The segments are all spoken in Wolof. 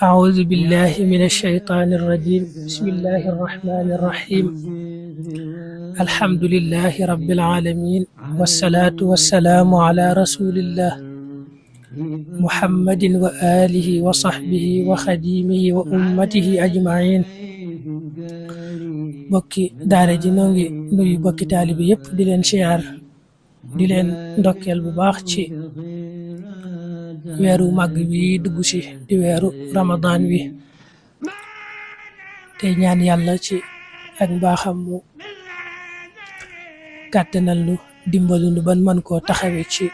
أعوذ بالله من الشيطان الرجيم. بسم الله الرحمن الرحيم. الحمد لله رب العالمين، والصلاة والسلام على رسول الله محمد وآله وصحبه وخديمه وأمته أجمعين. bokki daara ji noo ngi nuyu bokki taalibi yépp di leen siyaar di leen ndokkeel bu baax ci weeru màgg wi dugg si di weeru Ramadan wi te ñaan yàlla ci ak mbaaxam mu kàttanal nu dimbalu nu ban man koo taxawe ci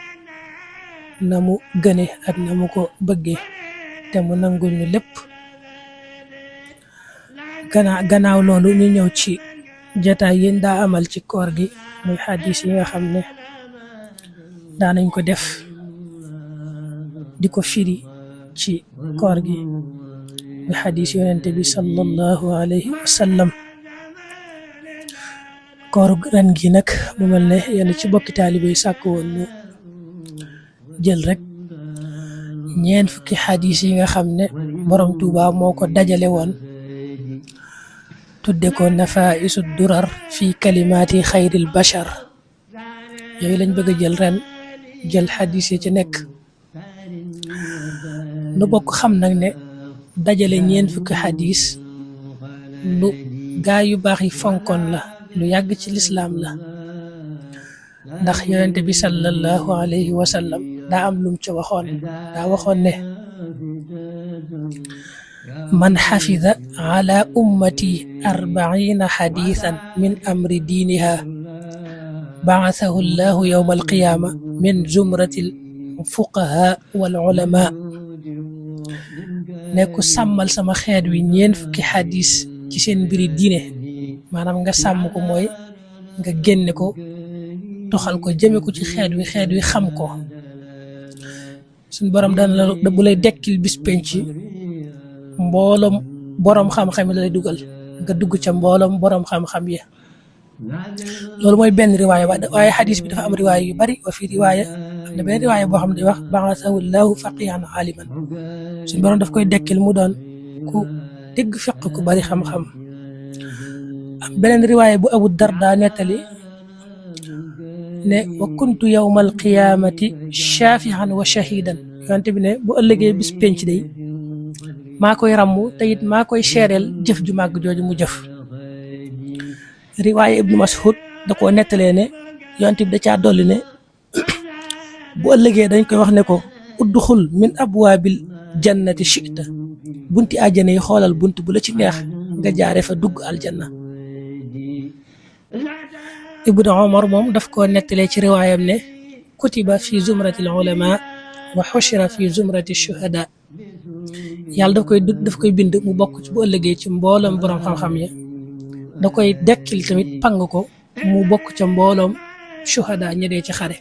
na mu gëne ak na mu ko bëgge te mu nangul ñu lépp. gannaaw loolu ñu ñëw ci jataay yéen daa amal ci koor gi muy xadis yi nga xam ne daanañ ko def di ko firi ci koor gi muy xadis yonente bi sallallahu alayhi wa sallam. koor ren gi nag mu mel ne yenn ci bokki taalibe yi sàkk woon ñu jël rek ñeent fukki xadis yi nga xam ne borom Tuuba moo ko dajale woon tudde ko nafaisu durar fi kalimaati xayril bashar. yooyu lañ bëgg a jël ren, jël xadis yi ci nekk nu bokk xam nag ne dajale ñeent fukki xadis lu gaa yu baax yi fonkoon la, lu yàgg ci lislaam la, ndax yonente bi sallallahu alayhi wa sallam daa am lum ci waxoon. daa waxoon ne man xafida ala ummati 40 xadisan min amri diiniha baasahu llahu yowma alqiyaama min zumrati alfuqaha wal ulama. ne ku sàmmal sama xeet wi ñeent fukki xadis ci seen mbiri diine, maanaam nga sàmm ko mooy nga génne ko toxal ko jëme ko ci xeet wi xam ko. suñ borom dana la bu lay dekkil bis penc mbooloom boroom xam-xam yi la lay dugal, nga dugg ca mbooloom boroom xam-xam yi. loolu mooy benn riwaaya, waaye xadis bi dafa am riwaaya yu bari. wa fi riwaaya am na benn riwaaya boo xam ne wax ba'athahu llahu faqihan aliman, suñ borom daf koy dekkil mu doon ku dégg fiq ku bari xam-xam. am beneen riwaaya bu Abu Darda nettali ne wa kuntu yawma alqiyamati shafihan wa shahidan. yonte bi ne bu ëllëgee bis penc day maa koy ràmmu te it maa koy seereel jëf ju màgg jooju mu jëf. riwaaya Ibnu Mas'ud da koo nettalee ne yonte bi da caa dolli ne bu ëllëgee dañ koy wax ne ko udduxul min abwaabil jannati shi'ta, bunti àjjana yi xoolal bunt bu la ci neex nga jaare fa dugg aljanna. Ibnu Umar moom daf koo nettalee ci riwaayam ne kutiba fi zumrati al-ulama wa xushira fi zumrati shuhada. yàlla daf koy bind mu bokk ci bu ëllëgee ci mbooloom borom xam-xam ya, da koy dekkil tamit pang ko mu bokk ca mbooloom shuhada ña dee ci xare.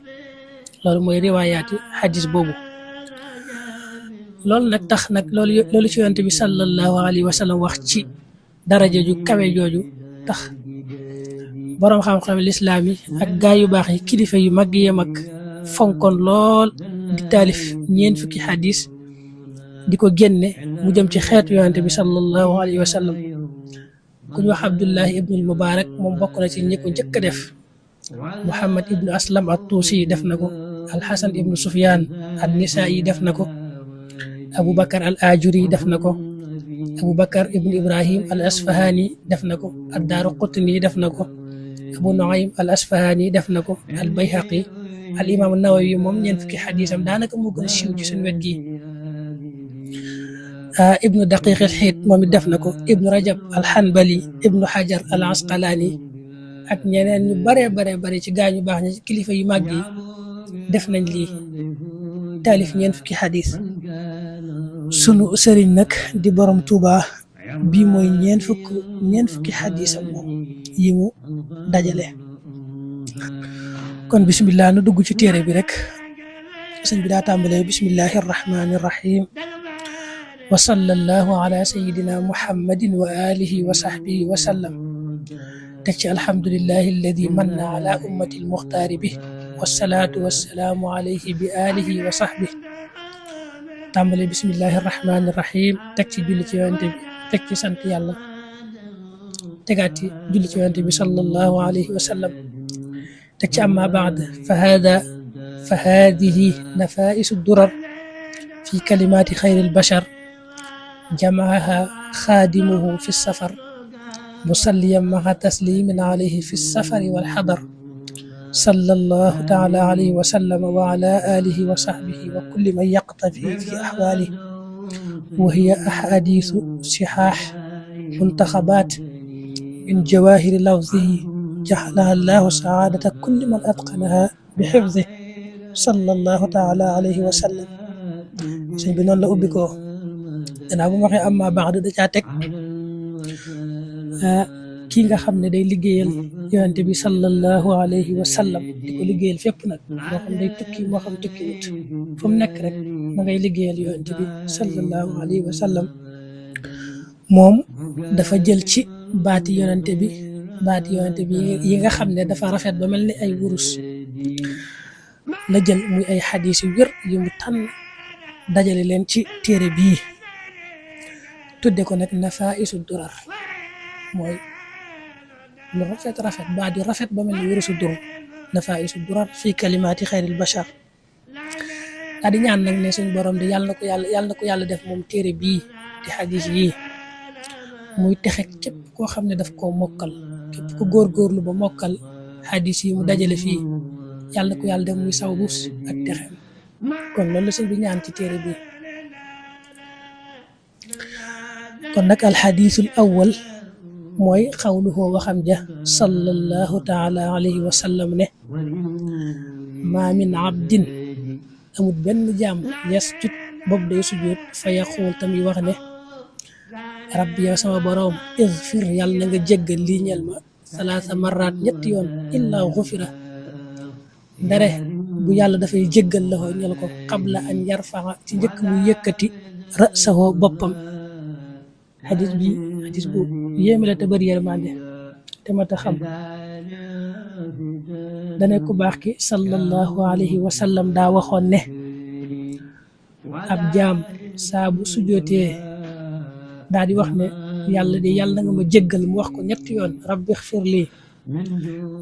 loolu mooy riwaayaati xadis boobu. loolu nag tax nag loolu ci yonent bi sallallahu alayhi wa sallam wax ci daraja ju kawe jooju tax boroom xam-xam lislaam yi ak gaa yu baax yi, kilifa yu mag yi mag fonkoon lool di taalif ñeent fukki xadis di ko génne mu jëm ci xeetu yonent bi sallallahu alayhi wa sallam. ku ñu wax Abdullahi ibnul Mubarak moom bokk na ci ñi ko njëkk a def. Muhammad ibnu Aslam at-Tuusi def na ko, Alxasan ibnu Sufyaan an-Nisaa'i def na ko, Abu Bakar al-Ajuri def na ko, Abu Bakar ibnu Ibrahim al-Asfahani def na ko, ad-Daaraqutni def na ko, Abu Nuaym al-Asfahani def na ko, al-Bayhaqi, al-Imaam an-Nawawi moom ñeent fukki xadisam daanaka moo gën a siiw ci suñu wet gi. Ibnu Daqiq al-Iid moom it def na ko, Ibnu Rajab al-Hanbali, Ibnu Hajar al-Asqalaani ak ñeneen ñu bare ci gaa ñu baax ñi, kilifa yu mag yi def nañ lii, taalif ñeent fukki xadis. sunu sëriñ nag di borom Tuuba bii mooy ñeent fukki xadisam moom yi mu dajale. kon bismillah nu dugg ci téere bi rek. sëñ bi daa tàmbalee bismillahi arrahmani irrahim wa sallallahu ala sayidina muhammadin wa alihi wa sahbihi wa sallam. teg ci alhamdulillahi alladi manna ala ummati almuxtaari bi wasalaatu wasalaamu alayhi bi alihi wa sahbihi tàmbale bismillahi rahmaani rahim teg ci julli ci yonente bi teg ci sant yàlla tegaat ci julli ci yonente bi sallallahu alayhi wa sallam teg ci amma baad fa haadihi nafaisu durar fi kalimaati xayril bashar jamaaha xaadimuhu fi safar musalliyan maha taslimin alayhi fi safari wal xadar sallallahu taala alayhi wa sallam wa ala alihi wa sahbihi wa kulli man yaqtafi fi ahwalihi wa hiya ahadisu sihah muntaxabat min jawahiri lafzihi jaxlaha allahu saadata kulli man atqanaha bi xifzihi sallallahu taala alayhi wa sallam. sëñ bi noonu la ubbi ko danaa bu ma waxee amma ba'd da caa teg kii nga xam ne day liggéeyal yonente bi sallallahu alayhi wa sallam di ko liggéeyal fépp nag moo xam day tukki moo xam tukki wut fu mu nekk rek ma ngay liggéeyal yonente bi sallallahu alayhi wa sallam. moom dafa jël ci baati yonente bi yi nga xam ne dafa rafet ba mel ni ay wurus la jël muy ay xadiis yu wér yu mu tànn dajale leen ci téere bii tudde ko nag nafaisu durar mooy lu rafet baat yu rafet ba mel ni wurusu dur nafaisu durar fii kalimaati xayril bashar daa di ñaan nag ne suñ borom di yàlla na ko yàlla def moom téere bii di xadiis yii muy texe képp koo xam ne daf koo mokkal képp ku góorgóorlu ba mokkal xadiis yi mu dajale fii yàlla na ko yàlla def muy saw bus ak texem kon loolu la sëñ bi ñaan ci téere bi. kon nag alxadiisul awwal mooy xawluhu waxam ja sallallahu taala alayhi wa sallam ne maa min abdin amut benn jaam yasjud boobu day sujjóot fa yaquul tamit wax ne rabbi yow sama boroom igfir yàlla na nga jéggal lii ñel ma salaasa marraat ñetti yoon illaa xufira ndare bu yàlla dafay jéggal la ko ñel ko qabla an yarfaxa ci njëkk muy yëkkati rasahu boppam. xadis bu yéeme la te bëri yërmande te mat a xam dane ku baax ki sallallahu alayhi wa sallam daa waxoon ne ab jaam saa bu sujjootee daa di wax ne yàlla na nga ma jéggal mu wax ko ñetti yoon rabbi xfir lii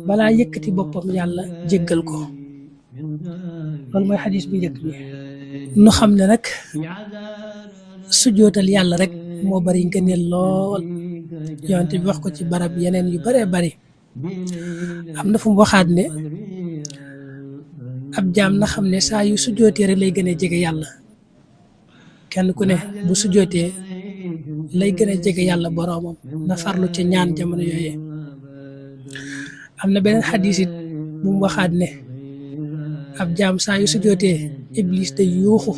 balaa yëkkati boppam yàlla jéggal ko. loolu mooy xadis bi njëkk bi nu xam ne nag sujjootal yàlla rek moo bari ngëneel lool yonent bi wax ko ci barab yeneen yu baree bari am na fu mu waxaat ne ab jaam na xam ne saa yu sujjootee rek lay gën a jege yàlla kenn ku ne bu sujjootee lay gën a jege yàlla boroomam na farlu ca ñaan jamono yooyee. am na beneen xadis it bu mu waxaat ne ab jaam saa yu sujjootee iblis day yuuxu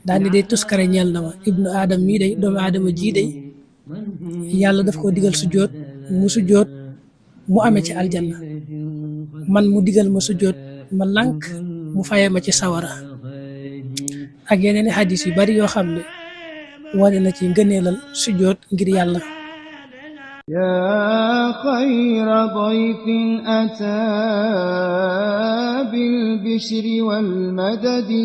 daal ni day tuskare ñeel na ma ibnu aadam mii day doomu aadama jii day yàlla daf koo digal sujjoot mu amee ci aljanna man mu digal ma sujjoot ma lànk mu fayee ma ci sawara ak yeneen i xadis yu bari yoo xam ne wane na ci ngëneelal sujjoot ngir yàlla. yaa xayra dayfin ataa bil bishri wal madadi